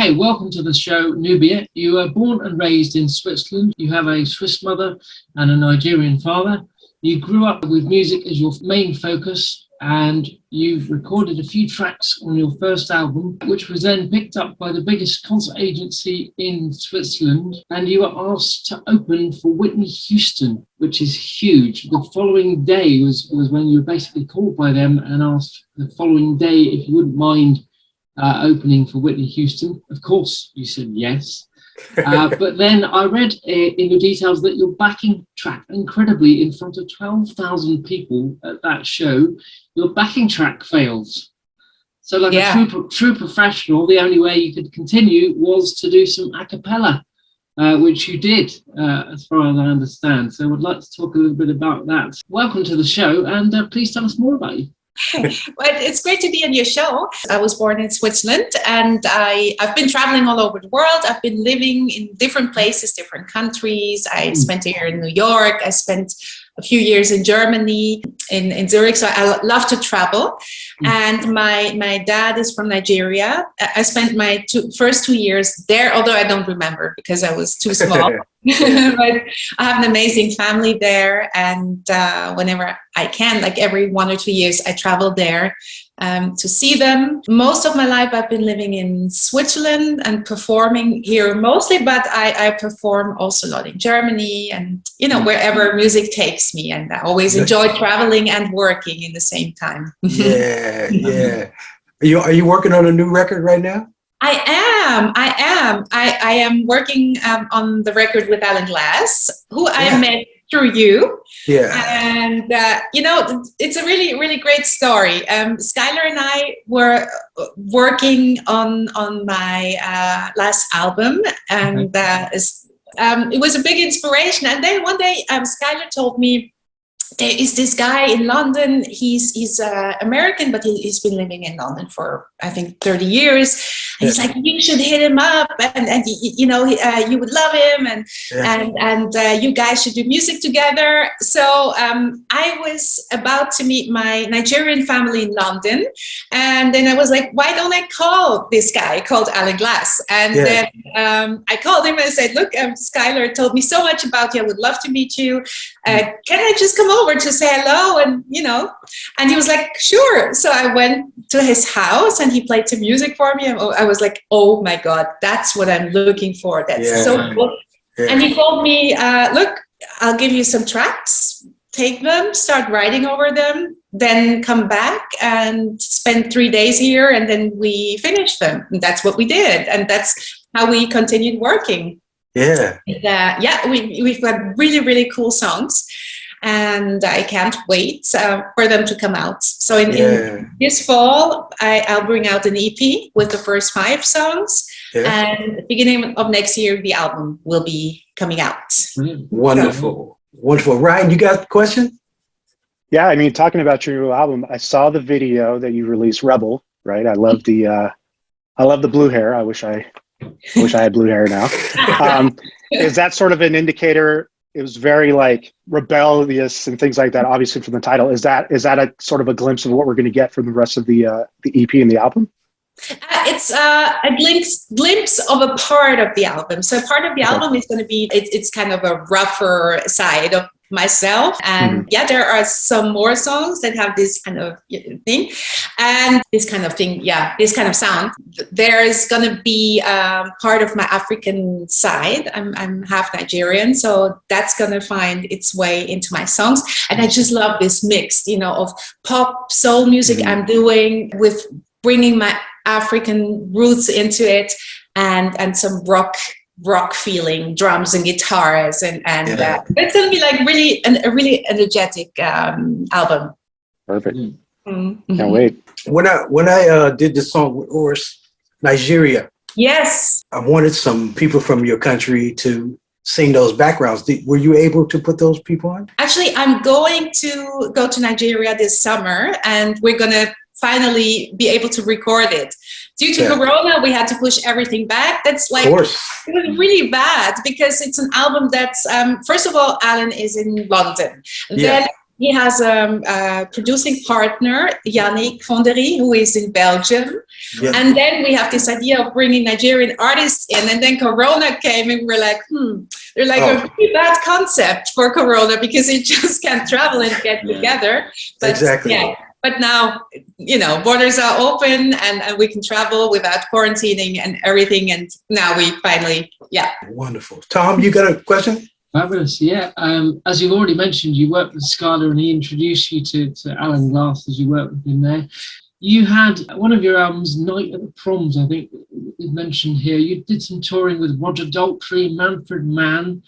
Okay, welcome to the show, Nubya. You were born and raised in Switzerland. You have a Swiss mother and a Nigerian father. You grew up with music as your main focus, and you've recorded a few tracks on your first album, which was then picked up by the biggest concert agency in Switzerland, and you were asked to open for Whitney Houston, which is huge. The following day was when you were basically called by them and asked the following day if you wouldn't mind opening for Whitney Houston. Of course, you said yes. But then I read in the details that your backing track, incredibly, in front of 12,000 people at that show, your backing track failed. So like a true professional, the only way you could continue was to do some a cappella, which you did, as far as I understand. So I would like to talk a little bit about that. Welcome to the show, and please tell us more about you. Well, it's great to be on your show. I was born in Switzerland, and I've been traveling all over the world. I've been living in different places, different countries. I spent a year in New York. I spent a few years in Germany, in Zurich. So I love to travel. And my dad is from Nigeria. I spent my first 2 years there, although I don't remember because I was too small. But I have an amazing family there. And whenever I can, like every 1 or 2 years, I travel there to see them. Most of my life, I've been living in Switzerland and performing here mostly, but I perform also a lot in Germany and, wherever music takes me. And I always enjoy traveling and working in the same time. Yeah. Are you working on a new record right now? I am working on the record with Alan Glass, who I met through you. Yeah. And, it's a really, really great story. Skyler and I were working on my last album, and it was a big inspiration. And then one day, Skyler told me, there is this guy in London. He's American, but he's been living in London for, I think, 30 years. And he's like, you should hit him up, and you would love him, and you guys should do music together. So I was about to meet my Nigerian family in London, and then I was like, why don't I call this guy called Alan Glass? And then I called him and said, look, Skyler told me so much about you. I would love to meet you. Can I just come over to say hello? And and he was like, sure. So I went to his house and he played some music for me. And I was like, oh my God, that's what I'm looking for. That's so cool. Yeah. And he told me, look, I'll give you some tracks, take them, start writing over them, then come back and spend 3 days here. And then we finished them. And that's what we did. And that's how we continued working. Yeah. We've got really, really cool songs. And I can't wait for them to come out. So in this fall, I'll bring out an EP with the first 5 songs. Yeah. And at the beginning of next year, the album will be coming out. Wonderful. Wonderful. Ryan, you got a question? Yeah, I mean, talking about your new album, I saw the video that you released, Rebel, right? I love the blue hair. I wish I had blue hair now. Is that sort of an indicator? It was very like rebellious and things like that, obviously from the title. Is that a sort of a glimpse of what we're going to get from the rest of the EP and the album? It's a glimpse of a part of the album. So part of the album is going to be, it's kind of a rougher side of myself. And there are some more songs that have this kind of thing. And this kind of thing, this kind of sound. There's going to be part of my African side. I'm half Nigerian, so that's going to find its way into my songs. And I just love this mix, of pop, soul music I'm doing with bringing my African roots into it, and some rock feeling, drums and guitars, and it's going to be like a really energetic album. Perfect. Can't wait. When I did the song with Oris, Nigeria. Yes. I wanted some people from your country to sing those backgrounds. Were you able to put those people on? Actually, I'm going to go to Nigeria this summer, and we're going to finally be able to record it. Due to Corona, we had to push everything back. That's like, it was really bad because it's an album that's, first of all, Alan is in London. Then He has a producing partner, Yannick Fondery, who is in Belgium. Yeah. And then we have this idea of bringing Nigerian artists in. And then Corona came and we're like, they're like a pretty bad concept for Corona because you just can't travel and get together. But, exactly. Yeah. But now, you know, borders are open and we can travel without quarantining and everything. And now we finally, Wonderful. Tom, you got a question? Fabulous, yeah. As you've already mentioned, you worked with Skyler and he introduced you to Alan Glass as you worked with him there. You had one of your albums, Night at the Proms, I think is mentioned here. You did some touring with Roger Daltrey, Manfred, Mann,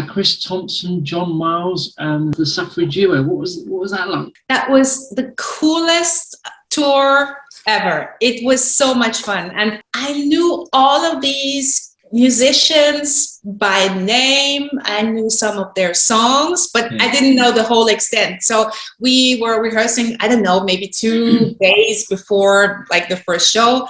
Chris Thompson, John Miles, and the Suffrage Duo. What was that like? That was the coolest tour ever. It was so much fun. And I knew all of these musicians by name. I knew some of their songs, but I didn't know the whole extent. So we were rehearsing, I don't know, maybe 2 days before like the first show.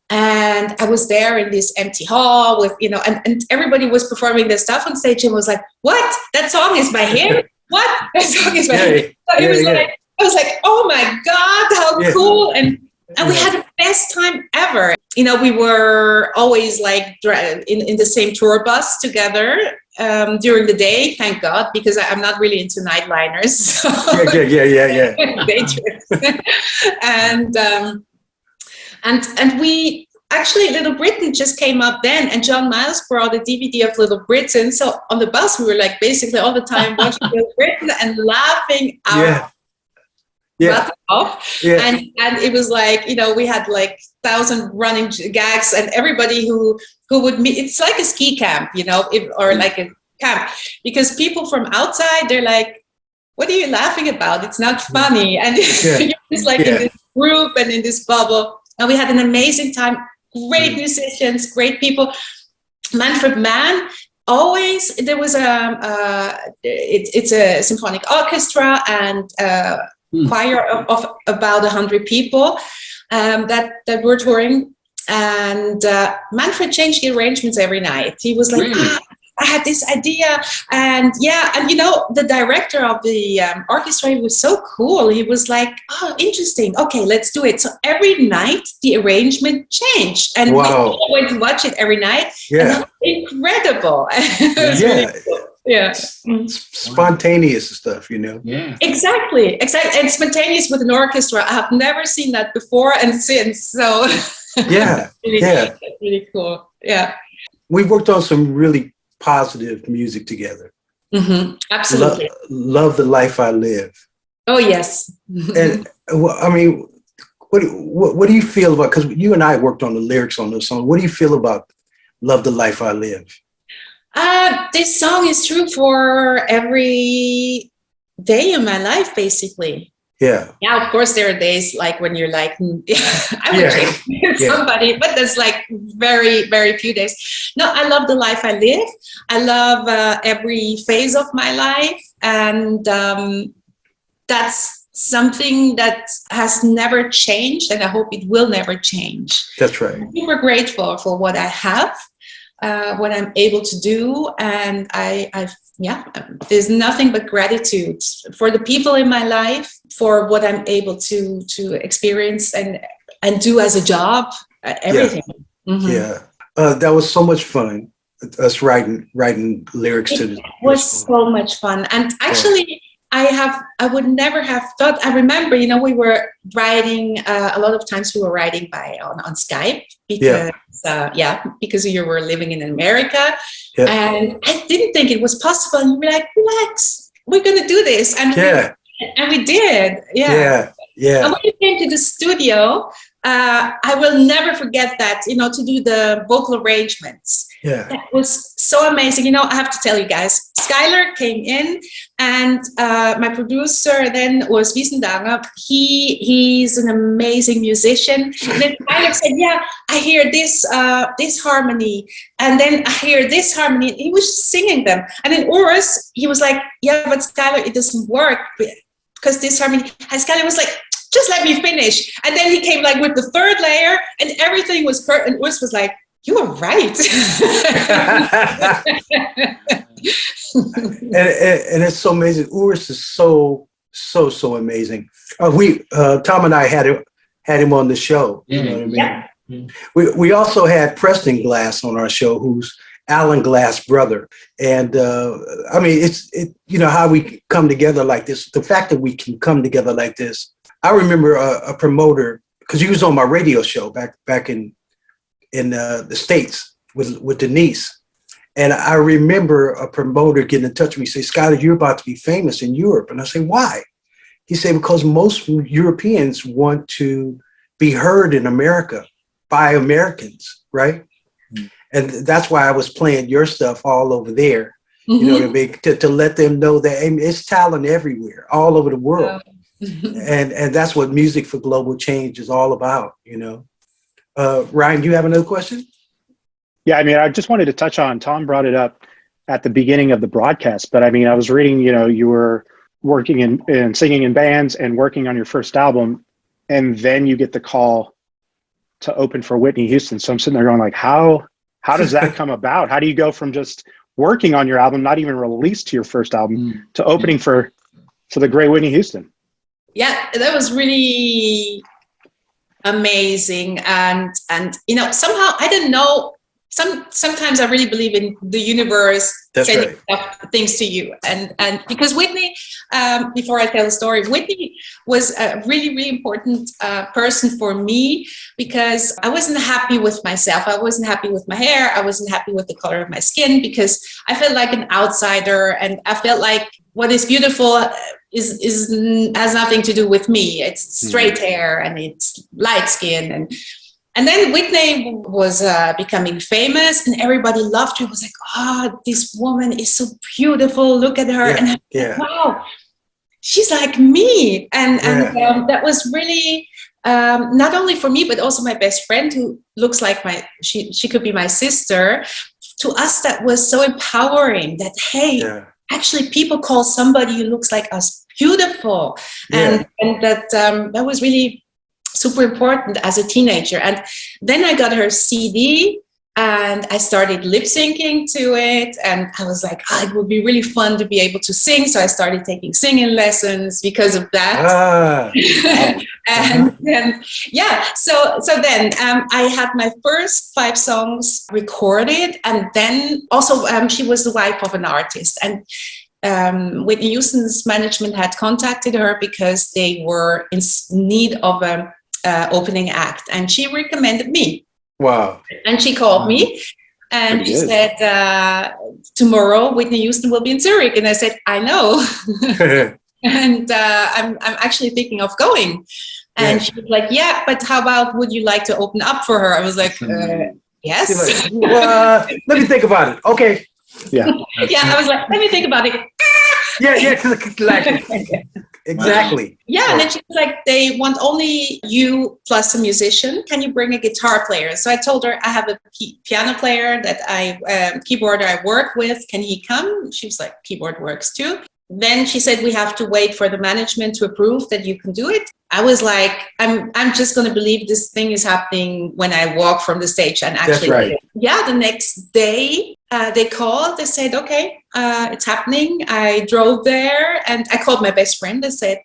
And I was there in this empty hall with, you know, and everybody was performing their stuff on stage and was like, what? That song is by him? What? That song is by him? So it was like, I was like, oh my God, how cool. And we had the best time ever. You know, we were always like in the same tour bus together during the day, thank God, because I'm not really into nightliners. So Yeah. Day trips. And we actually, Little Britain just came up then, and John Miles brought a DVD of Little Britain. So on the bus, we were like basically all the time watching Little Britain and laughing out. Off. And it was like, you know, we had like 1,000 running gags, and everybody who would meet, it's like a ski camp, you know, or like a camp, because people from outside, they're like, what are you laughing about? It's not funny. And you're just like in this group and in this bubble. And we had an amazing time. Great musicians, great people. Manfred, Mann. Always, there was it's a symphonic orchestra and choir of about 100 people that were touring, and Manfred changed the arrangements every night. He was like, I had this idea, and you know, the director of the orchestra was so cool. He was like, oh, interesting, okay, let's do it. So every night the arrangement changed, and we all went to watch it every night. And that was incredible. Really cool. Spontaneous stuff, you know. Exactly, and spontaneous with an orchestra. I have never seen that before and since. So really cool. We worked on some really positive music together. Absolutely. Love the Life I Live. Oh yes. And I mean, what do you feel about, because you and I worked on the lyrics on this song, what do you feel about Love the Life I Live? This song is true for every day of my life, basically. Yeah, of course, there are days like when you're like, I would change somebody, but there's like very, very few days. No, I love the life I live. I love every phase of my life. And that's something that has never changed, and I hope it will never change. That's right. I'm super grateful for what I have. What I'm able to do, and there's nothing but gratitude for the people in my life, for what I'm able to experience and do as a job, everything. That was so much fun. Us writing lyrics to this. It was so much fun, and actually. I would never have thought. I remember, you know, we were writing a lot of times. We were writing on Skype because you were living in America, and I didn't think it was possible. And we were like, relax, we're gonna do this, and we did. And when we came to the studio, I will never forget that. You know, to do the vocal arrangements. That was so amazing. You know, I have to tell you guys, Skyler came in, and my producer then was Wiesendanger. He's an amazing musician. And then Skyler said, I hear this harmony, and then I hear this harmony. And he was just singing them. And then Urs, he was like, but Skyler, it doesn't work because this harmony. And Skyler was like, just let me finish. And then he came like with the third layer, and everything was perfect. And Urs was like, you were right. and it's so amazing. Urs is so So amazing. Tom and I had him on the show. You know what I mean? Yeah. We also had Preston Glass on our show, who's Alan Glass' brother. And I mean, it's how we come together like this. The fact that we can come together like this. I remember a promoter, because he was on my radio show back in the States with Denise. And I remember a promoter getting in touch with me, say, Skyler, you're about to be famous in Europe. And I say, why? He said, because most Europeans want to be heard in America by Americans, right? Mm-hmm. And that's why I was playing your stuff all over there, you know what I mean? To let them know that it's talent everywhere, all over the world. And that's what Music for Global Change is all about, Ryan, do you have another question? Yeah, I mean, I just wanted to touch on, Tom brought it up at the beginning of the broadcast, but I mean, I was reading, you were working and singing in bands and working on your first album, and then you get the call to open for Whitney Houston. So I'm sitting there going like, how does that come about? How do you go from just working on your album, not even released to your first album, to opening for the great Whitney Houston? Yeah, that was really amazing. And somehow, I didn't know, sometimes I really believe in the universe sending things to you. And because Whitney, before I tell the story, Whitney was a really, really important person for me, because I wasn't happy with myself. I wasn't happy with my hair. I wasn't happy with the color of my skin, because I felt like an outsider, and I felt like what is beautiful has nothing to do with me. It's straight hair and it's light skin. And then Whitney was becoming famous, and everybody loved her. It was like, this woman is so beautiful. Look at her. Wow, she's like me. And that was really not only for me, but also my best friend, who looks like she could be my sister. To us, that was so empowering that, hey, actually people call somebody who looks like us beautiful. And that was really super important as a teenager. And then I got her CD and I started lip syncing to it. And I was like, it would be really fun to be able to sing. So I started taking singing lessons because of that. And then, so then I had my first 5 songs recorded. And then also she was the wife of an artist. And Whitney Houston's management had contacted her because they were in need of a opening act, and she recommended me. Wow. And she called me and she said, tomorrow Whitney Houston will be in Zurich. And I said, I know. And I'm actually thinking of going. And she was like, yeah, but how about, would you like to open up for her? I was like, yes. Let me think about it. Okay. Yeah, I was like, let me think about it. Exactly. Yeah, and then she was like, they want only you plus a musician. Can you bring a guitar player? So I told her I have a piano player that keyboarder I work with. Can he come? She was like, keyboard works too. Then she said, we have to wait for the management to approve that you can do it. I was like, I'm just going to believe this thing is happening when I walk from the stage. And actually, that's right. Yeah, the next day they called, they said, okay, it's happening. I drove there and I called my best friend. I said,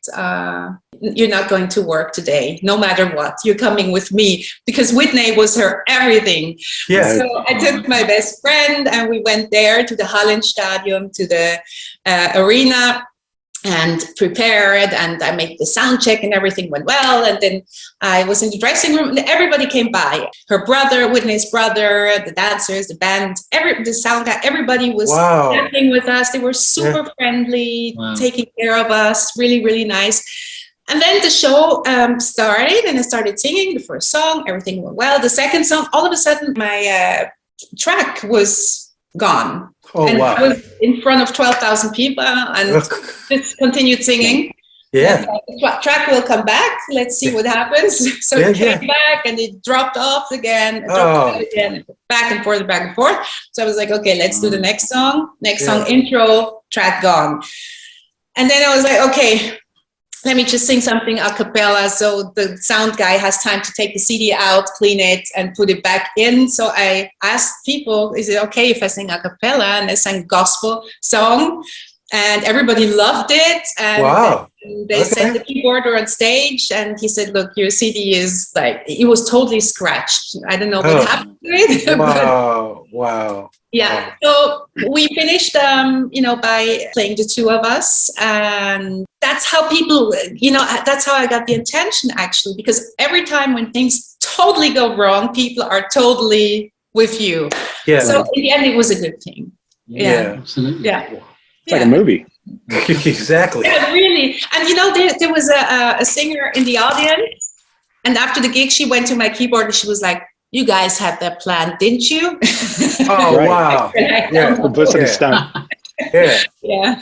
you're not going to work today, no matter what. You're coming with me, because Whitney was her everything. Yeah. So I took my best friend and we went there to the Hallenstadion, to the arena, and prepared, and I made the sound check and everything went well. And then I was in the dressing room and everybody came by. Her brother, Whitney's brother, the dancers, the band, the sound guy, everybody was dancing with us. They were super friendly, taking care of us, really, really nice. And then the show started and I started singing the first song. Everything went well. The second song, all of a sudden my track was gone. I was in front of 12,000 people and just continued singing. Yeah. The track will come back. Let's see what happens. So it came back and it dropped off again, back and forth, back and forth. So I was like, okay, let's do the next song. Next song, intro, track gone. And then I was like, okay, let me just sing something a cappella so the sound guy has time to take the CD out, clean it, and put it back in. So I asked people, is it okay if I sing a cappella? And I sang gospel song. and everybody loved it. And Wow. they sent the keyboarder on stage, and he said, "Look, your CD is like, it was totally scratched. I don't know what happened to it." Wow. Wow. Yeah, so we finished, by playing the two of us, and that's how people, that's how I got the attention, actually, because every time when things totally go wrong, people are totally with you. Yeah. So in the end, it was a good thing. Yeah. Absolutely. Yeah. It's like a movie. Exactly. Yeah, really. And there was a singer in the audience, and after the gig, she went to my keyboard and she was like, "You guys had that plan, didn't you?" Oh, Right. wow. Yeah. Publicity stunt. Yeah. Yeah.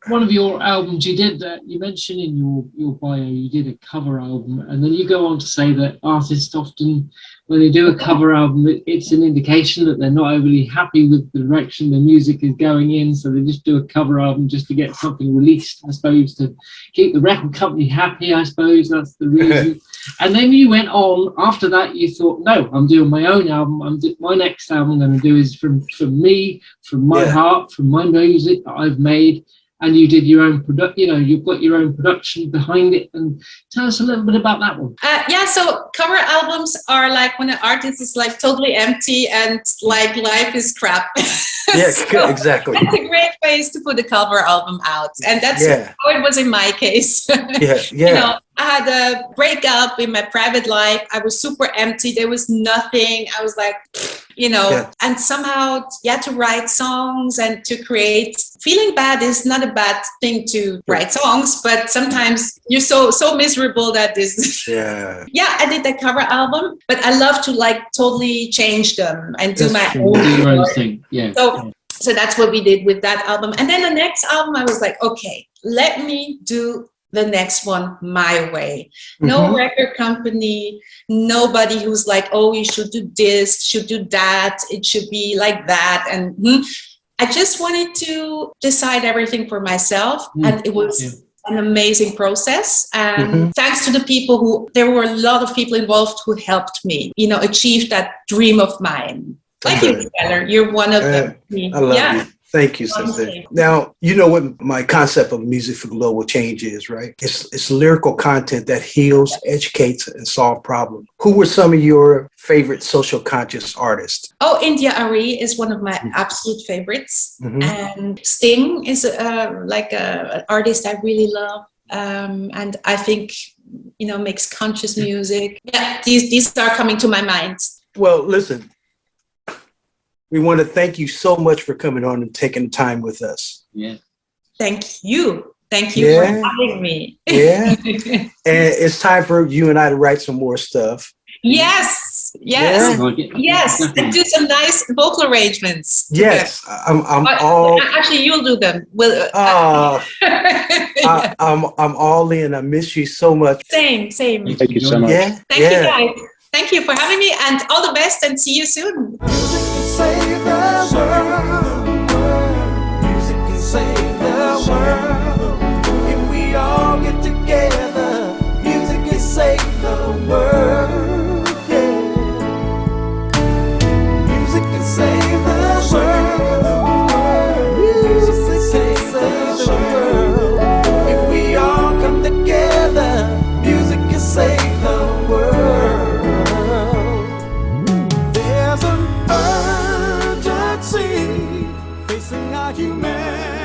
One of your albums you did that you mentioned in your bio, you did a cover album, and then you go on to say that artists often, when they do a cover album, it's an indication that they're not overly happy with the direction the music is going in, so they just do a cover album just to get something released, I suppose, to keep the record company happy. I suppose that's the reason. And then you went on after that, you thought, no, I'm doing my own album. My next album I'm going to do is from me, from my heart, from my music that I've made. And you did your own you've got your own production behind it. And tell us a little bit about that one. So cover albums are like when an artist is like totally empty and like life is crap. Yeah, So exactly. it's a great place to put a cover album out. And that's how it was in my case. Yeah. I had a breakup in my private life. I was super empty. There was nothing. I was like, and somehow, to write songs and to create. Feeling bad is not a bad thing to write songs, but sometimes you're so miserable that this. I did that cover album, but I love to like totally change them and do my own thing. Yeah. So that's what we did with that album. And then the next album, I was like, okay, let me do the next one my way. No record company, nobody who's like, oh, you should do this, should do that, it should be like that. And I just wanted to decide everything for myself. And it was an amazing process. And thanks to the people there were a lot of people involved who helped me, achieve that dream of mine. Like you, Skyler, you're one of them. I love you. Thank you, sister. Now, you know what my concept of music for global change is, right? It's lyrical content that heals, educates, and solves problems. Who were some of your favorite social conscious artists? Oh, India Arie is one of my absolute favorites. And Sting is an artist I really love. And I think, makes conscious music. Yeah, these are coming to my mind. Well, listen. We want to thank you so much for coming on and taking the time with us. Yeah. Thank you. Thank you for having me. Yeah. And it's time for you and I to write some more stuff. Yes. And do some nice vocal arrangements. Yes. Actually, you'll do them. I'm all in. I miss you so much. Same. Thank you so much. Yeah. Thank you, guys. Thank you for having me, and all the best, and see you soon. Music can save the world. Music can save the world. If we all get together, music can save the world. Yeah. Music can save the world. Music can save the world. If we all come together, music can save the world. Facing our humanity.